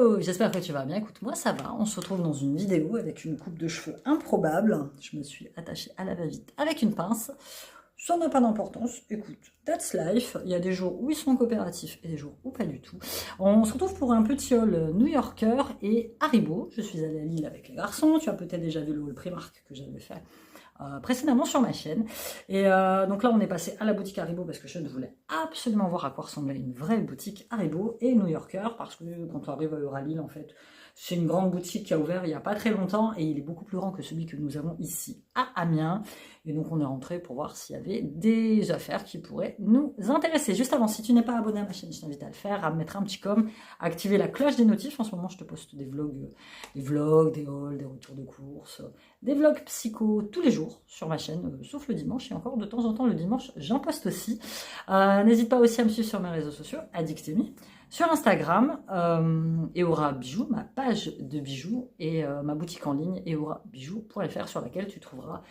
Hello, j'espère que tu vas bien. Écoute, moi ça va. On se retrouve dans une vidéo avec une coupe de cheveux improbable. Je me suis attachée à la va-vite avec une pince. Ça n'a pas d'importance. Écoute, that's life. Il y a des jours où ils sont coopératifs et des jours où pas du tout. On se retrouve pour un petit haul New-Yorker et Haribo. Je suis allée à Lille avec les garçons. Tu as peut-être déjà vu le haul Primark que j'avais fait précédemment sur ma chaîne. Et donc là, on est passé à la boutique Haribo parce que je voulais absolument voir à quoi ressemblait une vraie boutique Haribo et New Yorker, parce que quand on arrive à Lille, en fait, c'est une grande boutique qui a ouvert il n'y a pas très longtemps et il est beaucoup plus grand que celui que nous avons ici à Amiens. Et donc, on est rentré pour voir s'il y avait des affaires qui pourraient nous intéresser. Juste avant, si tu n'es pas abonné à ma chaîne, je t'invite à le faire, à mettre un petit com, à activer la cloche des notifs. En ce moment, je te poste des vlogs, des hauls, des retours de courses, des vlogs psycho tous les jours sur ma chaîne, sauf le dimanche. Et encore de temps en temps, le dimanche, j'en poste aussi. N'hésite pas aussi à me suivre sur mes réseaux sociaux, Addictemi, sur Instagram, Eora Bijoux, ma page de bijoux, et ma boutique en ligne, eorabijoux.fr, sur laquelle tu trouveras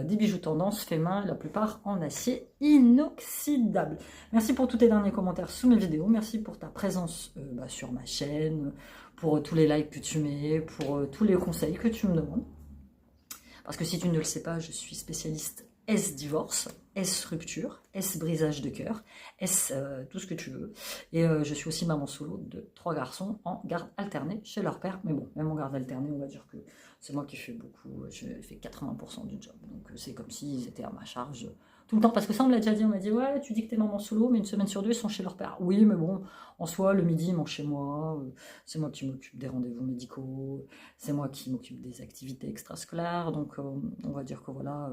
des bijoux tendance fait main, la plupart en acier inoxydable. Merci pour tous tes derniers commentaires sous mes vidéos, merci pour ta présence sur ma chaîne, pour tous les likes que tu mets, pour tous les conseils que tu me demandes. Parce que si tu ne le sais pas, je suis spécialiste S-divorce, S-rupture, S-brisage de cœur, S tout ce que tu veux. Et je suis aussi maman solo de 3 garçons en garde alternée chez leur père. Mais bon, même en garde alternée, on va dire que c'est moi qui fais beaucoup, je fais 80% du job. Donc c'est comme s'ils étaient à ma charge tout le temps. Parce que ça, on me l'a déjà dit, on m'a dit, ouais, tu dis que t'es maman solo, mais une semaine sur deux, ils sont chez leur père. Oui, mais bon, en soi, le midi, ils mangent chez moi. C'est moi qui m'occupe des rendez-vous médicaux. C'est moi qui m'occupe des activités extrascolaires. Donc on va dire que voilà...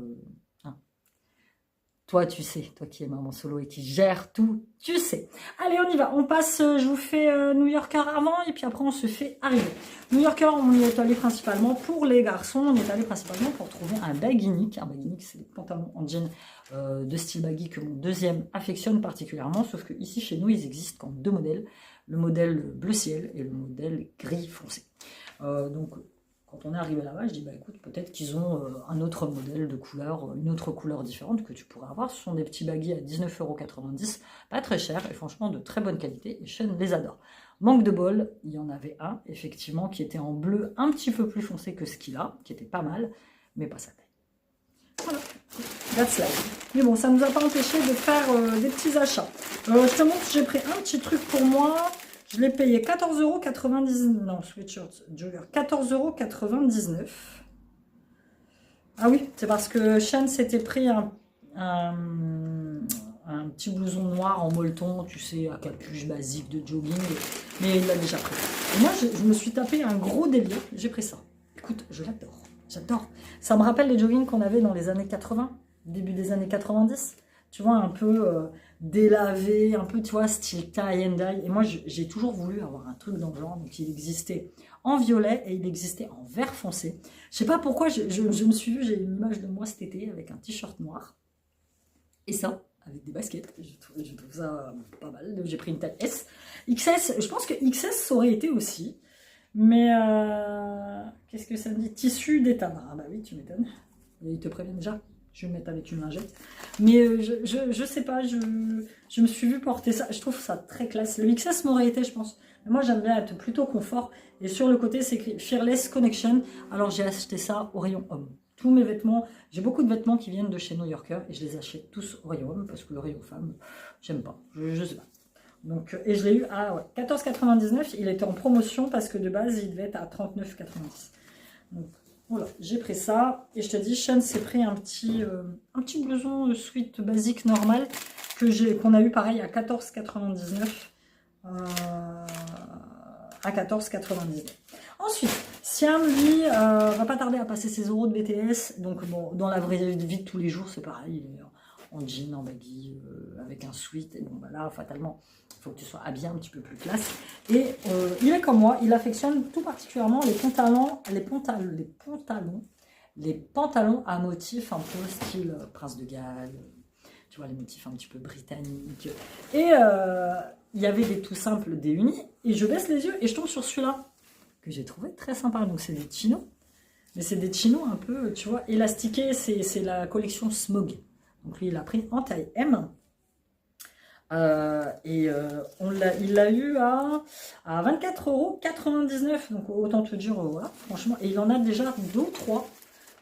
Toi, tu sais, toi qui es maman solo et qui gère tout, tu sais. Allez, on y va. On passe, je vous fais New Yorker avant et puis après on se fait arriver. New Yorker, on y est allé principalement pour les garçons. On y est allé principalement pour trouver un baggy-nick. Un baggy-nick, c'est des pantalons en jean de style baggy que mon deuxième affectionne particulièrement. Sauf que ici, chez nous, ils existent qu'en 2 modèles. Le modèle bleu ciel et le modèle gris foncé. Donc... Quand on est arrivé là-bas, je dis, bah écoute, peut-être qu'ils ont un autre modèle de couleur, une autre couleur différente que tu pourrais avoir. Ce sont des petits baggy à 19,90 €, pas très cher et franchement de très bonne qualité. Et Sean les adore. Manque de bol, il y en avait un, effectivement, qui était en bleu un petit peu plus foncé que ce qu'il a, qui était pas mal, mais pas sa taille. Voilà, that's life. Mais bon, ça ne nous a pas empêché de faire des petits achats. Je te montre, j'ai pris un petit truc pour moi. Je l'ai payé 14,99 €. Non, sweatshirt, jogger, 14,99 €. Ah oui, c'est parce que Sean s'était pris un petit blouson noir en molleton, tu sais, à capuche basique de jogging. Mais il l'a déjà pris. Et moi, je me suis tapé un gros délire. J'ai pris ça. Écoute, je l'adore. J'adore. Ça me rappelle les joggings qu'on avait dans les années 80, début des années 90. Tu vois, un peu délavé, un peu, tu vois, style tie and dye. Et moi, j'ai toujours voulu avoir un truc dans le genre. Donc, il existait en violet et il existait en vert foncé. Je sais pas pourquoi, je me suis vue, j'ai une image de moi cet été avec un t-shirt noir. Et ça, avec des baskets. Je trouve ça pas mal. Donc, j'ai pris une taille S. XS, je pense que XS, ça aurait été aussi. Mais, qu'est-ce que ça me dit? Tissu d'étame. Ah bah oui, tu m'étonnes. Ils te préviennent déjà. Je vais me mettre avec une lingette. Mais je sais pas, je me suis vue porter ça. Je trouve ça très classe. Le XS m'aurait été, je pense. Mais moi, j'aime bien être plutôt confort. Et sur le côté, c'est écrit Fearless Connection. Alors, j'ai acheté ça au rayon homme. Tous mes vêtements, j'ai beaucoup de vêtements qui viennent de chez New Yorker. Et je les achète tous au rayon homme. Parce que le rayon femme, j'aime pas. Je sais pas. Donc, et je l'ai eu à 14,99 €. Il était en promotion parce que de base, il devait être à 39,90 €. Donc, voilà, j'ai pris ça. Et je te dis, Sean s'est pris un petit blouson sweat basique normal qu'on a eu pareil à 14,99 €. À 14,99 €. Ensuite, Siam, lui, va pas tarder à passer ses euros de BTS. Donc, bon, dans la vraie vie de tous les jours, c'est pareil. Il est en jean, en baggy, avec un sweat. Et bon, bah là, fatalement, il faut que tu sois habillé un petit peu plus classe. Et il est comme moi, il affectionne tout particulièrement les pantalons à motifs un peu style Prince de Galles. Tu vois, les motifs un petit peu britanniques. Et il y avait des tout simples, des unis. Et je baisse les yeux et je tombe sur celui-là, que j'ai trouvé très sympa. Donc, c'est des chinos. Mais c'est des chinos un peu, tu vois, élastiqués. C'est la collection Smog. Donc, lui, il a pris en taille M. Il l'a eu à 24,99 €. Donc autant te dire, voilà, franchement. Et il en a déjà 2 ou 3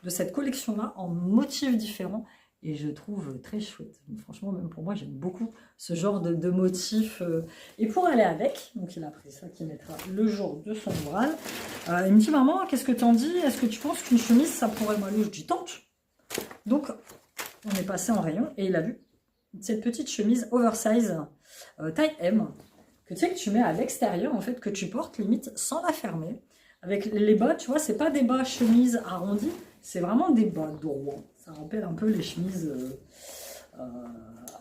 de cette collection-là en motifs différents. Et je trouve très chouette. Donc, franchement, même pour moi, j'aime beaucoup ce genre de motifs. Et pour aller avec, donc il a pris ça qui mettra le jour de son oral. Il me dit, maman, qu'est-ce que t'en dis? Est-ce que tu penses qu'une chemise, ça pourrait m'aller? Je dis, tente. Donc, on est passé en rayon et il a vu cette petite chemise oversize taille M que tu sais que tu mets à l'extérieur, en fait, que tu portes limite sans la fermer. Avec les bas, tu vois, c'est pas des bas chemises arrondis, c'est vraiment des bas droits. Ça rappelle un peu les chemises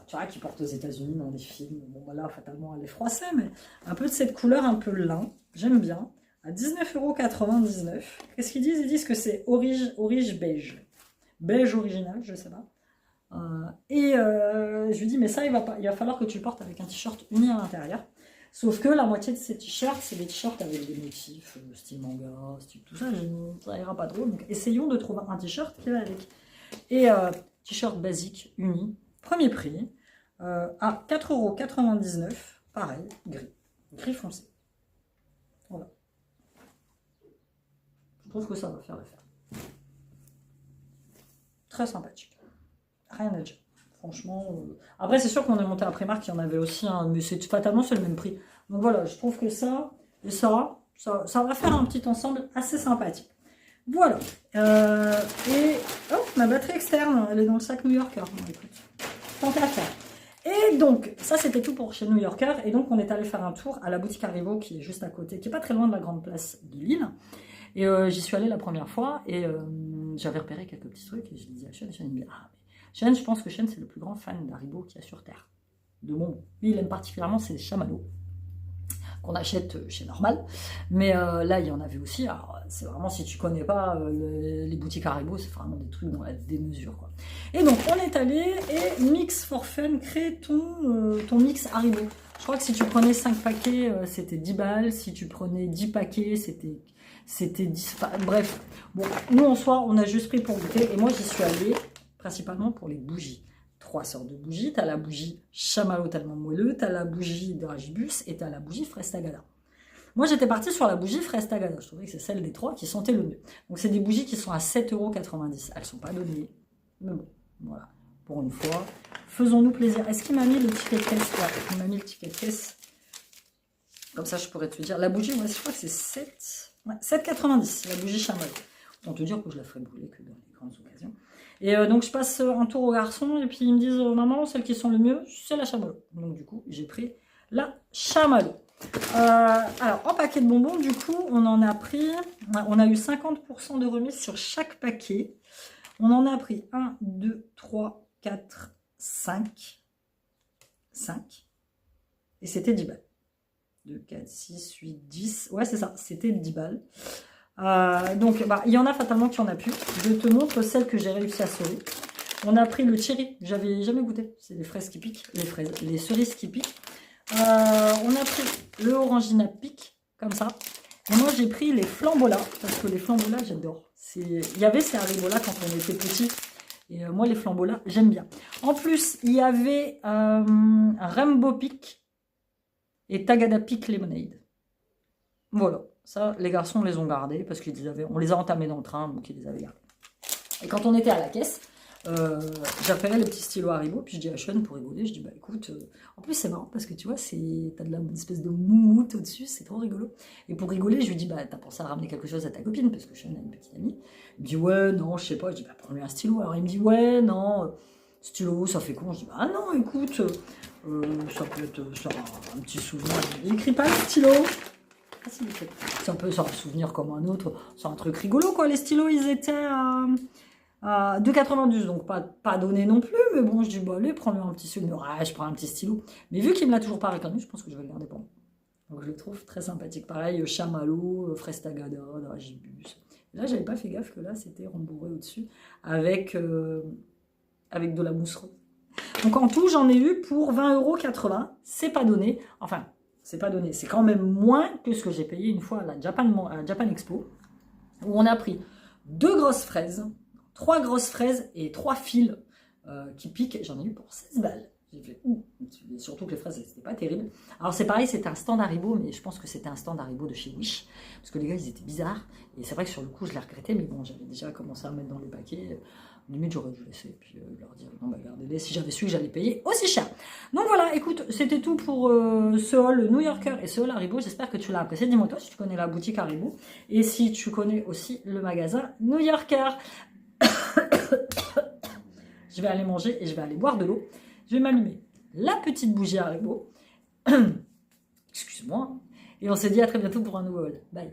tu vois, qui portent aux États-Unis dans les films. Bon, voilà, fatalement, elle est froissée, mais un peu de cette couleur un peu lin. J'aime bien. À 19,99 €. Qu'est-ce qu'ils disent? Ils disent que c'est orige beige. Beige original, je sais pas. Je lui dis, mais ça, il va falloir que tu le portes avec un t-shirt uni à l'intérieur. Sauf que la moitié de ces t-shirts, c'est des t-shirts avec des motifs, style manga, style tout ça, ça ira pas trop. Donc essayons de trouver un t-shirt qui va avec. Et t-shirt basique, uni, premier prix, à 4,99 €, pareil, gris foncé. Voilà. Je trouve que ça va faire l'affaire. Très sympathique. Rien à dire. Franchement. Après, c'est sûr qu'on est monté à Primark, il y en avait aussi, mais fatalement, c'est le même prix. Donc voilà, je trouve que ça et ça va faire un petit ensemble assez sympathique. Voilà. Et oh, ma batterie externe, elle est dans le sac New Yorker. Bon, écoute, tant qu'à faire. Et donc, ça c'était tout pour chez New Yorker. Et donc, on est allé faire un tour à la boutique Haribo qui est juste à côté, qui est pas très loin de la grande place de Lille. Et j'y suis allée la première fois et j'avais repéré quelques petits trucs et je disais à Sean, il me dit, ah, Sean, je pense que Sean, c'est le plus grand fan d'Haribo qu'il y a sur Terre. De mon. Lui, il aime particulièrement, c'est les chamallows qu'on achète chez Normal. Mais là, il y en avait aussi. Alors, c'est vraiment, si tu connais pas les boutiques Haribo, c'est vraiment des trucs dans la démesure, quoi. Et donc, on est allé et Mix for Fun, crée ton mix Haribo. Je crois que si tu prenais 5 paquets, c'était 10 balles. Si tu prenais 10 paquets, c'était 10... Bref, bon, nous, en soi, on a juste pris pour goûter. Et moi, j'y suis allée principalement pour les bougies. 3 sortes de bougies. Tu as la bougie chamallow tellement moelleux, tu as la bougie dragibus et tu as la bougie fraise tagada. Moi, j'étais partie sur la bougie fraise tagada. Je trouvais que c'est celle des 3 qui sentait le mieux. Donc, c'est des bougies qui sont à 7,90 €. Elles ne sont pas données. Mais bon, voilà. Pour une fois, faisons-nous plaisir. Est-ce qu'il m'a mis le ticket de caisse? Ouais, il m'a mis le ticket de caisse. Comme ça, je pourrais te dire. La bougie, moi, je crois que c'est 7,90 €, la bougie chamallow. Autant te dire que je la ferai brûler que dans les grandes occasions. Et donc, je passe un tour aux garçons et puis ils me disent, maman, celles qui sont le mieux, c'est la chamallow. Donc, du coup, j'ai pris la chamallow. Alors, en paquet de bonbons, du coup, on en a pris, on a eu 50% de remise sur chaque paquet. On en a pris 1, 2, 3, 4, 5. 5. Et c'était 10 balles. 2, 4, 6, 8, 10. Ouais, c'est ça, c'était 10 balles. Donc, il y en a fatalement qui en a plus. Je te montre celle que j'ai réussi à sauver. On a pris le cherry, j'avais jamais goûté. C'est les fraises qui piquent, les cerises qui piquent. On a pris le orangina pique, comme ça. Et moi, j'ai pris les flambolas, parce que les flambolas, j'adore. Il y avait ces haribolas quand on était petit. Et moi, les flambolas, j'aime bien. En plus, il y avait Rainbow Peak et Tagada Peak Lemonade. Voilà. Ça, les garçons les ont gardés parce qu'on les a entamés dans le train, donc ils les avaient gardés. Et quand on était à la caisse, j'appelais les petits stylos Haribo, puis je dis à Sean pour rigoler, je dis bah écoute, en plus c'est marrant parce que tu vois, t'as une espèce de moumoute au-dessus, c'est trop rigolo. Et pour rigoler, je lui dis bah t'as pensé à ramener quelque chose à ta copine parce que Sean a une petite amie. Il me dit ouais, non, je sais pas, je dis bah prends-lui un stylo. Alors il me dit ouais, non, stylo, ça fait con. Je dis bah non, écoute, ça peut être un petit souvenir. Il écrit pas le stylo. Ah, si, c'est un peu un souvenir comme un autre. C'est un truc rigolo, quoi. Les stylos, ils étaient à 2,92, donc pas donné non plus. Mais bon, je dis, bon, allez, prends-lui un petit souvenir. Ah, je prends un petit stylo. Mais vu qu'il me l'a toujours pas réclamé, je pense que je vais le garder pour moi. Donc, je le trouve très sympathique. Pareil, chamallow, fraise tagada, dragibus. Là, j'avais pas fait gaffe que là, c'était rembourré au-dessus avec de la mousse. Donc, en tout, j'en ai eu pour 20,80 €. C'est pas donné. Enfin... c'est pas donné, c'est quand même moins que ce que j'ai payé une fois à la Japan Expo, où on a pris 2 grosses fraises, 3 grosses fraises et 3 fils qui piquent. J'en ai eu pour 16 balles. J'ai fait ouh, surtout que les fraises, c'était pas terrible. Alors c'est pareil, c'était un stand Haribo, mais je pense que c'était un stand Haribo de chez Wish, parce que les gars, ils étaient bizarres. Et c'est vrai que sur le coup, je les regrettais, mais bon, j'avais déjà commencé à mettre dans les paquets. Limite, j'aurais dû laisser, puis leur dire, non, bah gardez-les, si j'avais su que j'allais payer aussi cher. Donc voilà, écoute, c'était tout pour ce haul New Yorker et ce haul Haribo. J'espère que tu l'as apprécié. Dis-moi toi si tu connais la boutique Haribo, et si tu connais aussi le magasin New Yorker. Je vais aller manger et je vais aller boire de l'eau. Je vais m'allumer la petite bougie Haribo. Excuse-moi. Et on se dit à très bientôt pour un nouveau haul. Bye.